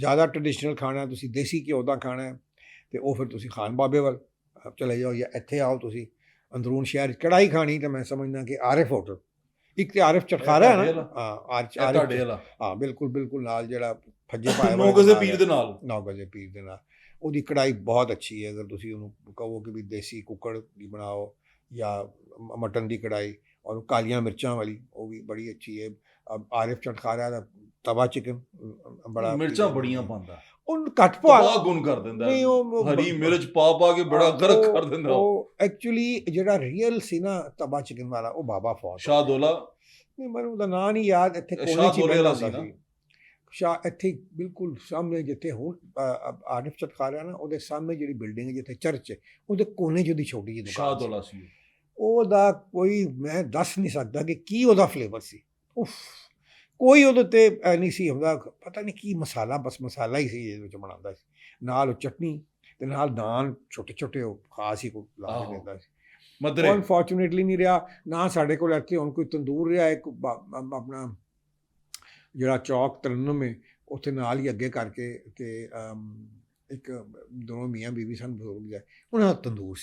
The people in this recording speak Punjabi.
ਜ਼ਿਆਦਾ ਟਰਡੀਸ਼ਨਲ ਖਾਣਾ, ਤੁਸੀਂ ਦੇਸੀ ਘਿਓ ਦਾ ਖਾਣਾ ਹੈ, ਤੇ ਉਹ ਫਿਰ ਤੁਸੀਂ ਖਾਨ ਬਾਬੇ ਵੱਲ ਚਲੇ ਜਾਓ, ਜਾਂ ਇੱਥੇ ਆਓ ਤੁਸੀਂ ਅੰਦਰੂਨ ਸ਼ਹਿਰ ਕੜਾਈ ਖਾਣੀ, ਤਾਂ ਮੈਂ ਸਮਝਦਾ ਕਿ ਆਰਿਫ ਹੋਟਲ, ਇੱਕ ਤੇ ਆਰਿਫ ਚਟਖਾਰਾ ਹੈ ਨਾ, ਤੁਹਾਡੇ ਵਾਲਾ ਹਾਂ ਬਿਲਕੁਲ ਬਿਲਕੁਲ, ਨਾਲ ਜਿਹੜਾ ਫੱਜੇ ਪਾਏ 9 ਗਜ਼ ਪੀਰ ਦੇ ਨਾਲ, 9 ਗਜ਼ ਪੀਰ ਦੇ ਨਾਲ, ਉਹਦੀ ਕੜਾਈ ਬਹੁਤ ਅੱਛੀ ਹੈ। ਅਗਰ ਤੁਸੀਂ ਉਹਨੂੰ ਕਹੋ ਕਿ ਵੀ ਦੇਸੀ ਕੁੱਕੜ ਦੀ ਬਣਾਓ ਜਾਂ ਮਟਨ ਦੀ ਕੜਾਈ, ਔਰ ਕਾਲੀਆਂ ਮਿਰਚਾਂ ਵਾਲੀ, ਉਹ ਵੀ ਬੜੀ ਅੱਛੀ ਹੈ। ਆਰਿਫ ਚਟਖਾਰਾ ਦਾ ਤਵਾ ਚਿਕਨ ਬੜਾ, ਮਿਰਚਾਂ ਬੜੀਆਂ ਪਾਉਂਦਾ, ਉਹ ਘੱਟ ਪਾ ਗੁਣ ਕਰ ਦਿੰਦਾ, ਨਹੀਂ, ਉਹ ਹਰੀ ਮਿਰਚ ਪਾ ਕੇ ਬੜਾ ਗਰਕ ਕਰ ਦਿੰਦਾ। ਉਹ ਐਕਚੁਅਲੀ ਜਿਹੜਾ ਰੀਅਲ ਸੀ ਨਾ ਤਵਾ ਚਿਕਨ ਵਾਲਾ, ਉਹ ਬਾਬਾ ਫੌਜ ਸ਼ਾਹਦੌਲਾ, ਨਹੀਂ ਮੈਨੂੰ ਉਹਦਾ ਨਾਂ ਨਹੀਂ ਯਾਦ, ਇੱਥੇ ਕੋਨੇ 'ਚ ਹੀ ਬਹਿੰਦਾ ਹੁੰਦਾ ਸੀ ਸ਼ਾਹ, ਇੱਥੇ ਬਿਲਕੁਲ ਸਾਹਮਣੇ ਜਿੱਥੇ ਹੁਣ ਆਰਿਫ ਚਟਖਾਰਾ ਨਾ, ਉਹਦੇ ਸਾਹਮਣੇ ਜਿਹੜੀ ਬਿਲਡਿੰਗ ਹੈ ਜਿੱਥੇ ਚਰਚ ਹੈ, ਉਹਦੇ ਕੋਨੇ 'ਚ ਉਹਦੀ ਛੋਟੀ ਜਿਹੀ ਦੁਕਾਨ ਸ਼ਾਹਦੌਲਾ ਸੀ। ਉਹਦਾ ਕੋਈ ਮੈਂ ਦੱਸ ਨਹੀਂ ਸਕਦਾ ਕਿ ਕੀ ਉਹਦਾ ਫਲੇਵਰ ਸੀ। ਉਫ, ਕੋਈ ਉਹਦੇ 'ਤੇ ਨਹੀਂ ਸੀ ਹੁੰਦਾ, ਪਤਾ ਨਹੀਂ ਕੀ ਮਸਾਲਾ, ਬਸ ਮਸਾਲਾ ਹੀ ਸੀ ਇਹਦੇ ਵਿੱਚ ਬਣਾਉਂਦਾ ਸੀ, ਨਾਲ ਉਹ ਚਟਨੀ ਅਤੇ ਨਾਲ ਨਾਨ ਛੋਟੇ ਛੋਟੇ, ਉਹ ਖਾਸ ਹੀ ਕੋਈ ਲਾ ਕੇ ਦਿੰਦਾ ਸੀ। ਮਦਰੇ ਅਨਫੋਰਚੂਨੇਟਲੀ ਨਹੀਂ ਰਿਹਾ ਨਾ ਸਾਡੇ ਕੋਲ ਇੱਥੇ ਹੁਣ ਕੋਈ ਤੰਦੂਰ ਰਿਹਾ, ਇੱਕ ਆਪਣਾ ਜਿਹੜਾ ਚੌਕ ਤਰਨਮ ਹੈ ਉੱਥੇ ਨਾਲ ਹੀ ਅੱਗੇ ਕਰਕੇ, ਅਤੇ ਇੱਕ ਦੋਨੋਂ ਮੀਆਂ ਬੀਵੀ ਸਨ ਬਜ਼ੁਰਗ, ਉਹਨਾਂ ਦਾ ਤੰਦੂਰ ਸੀ।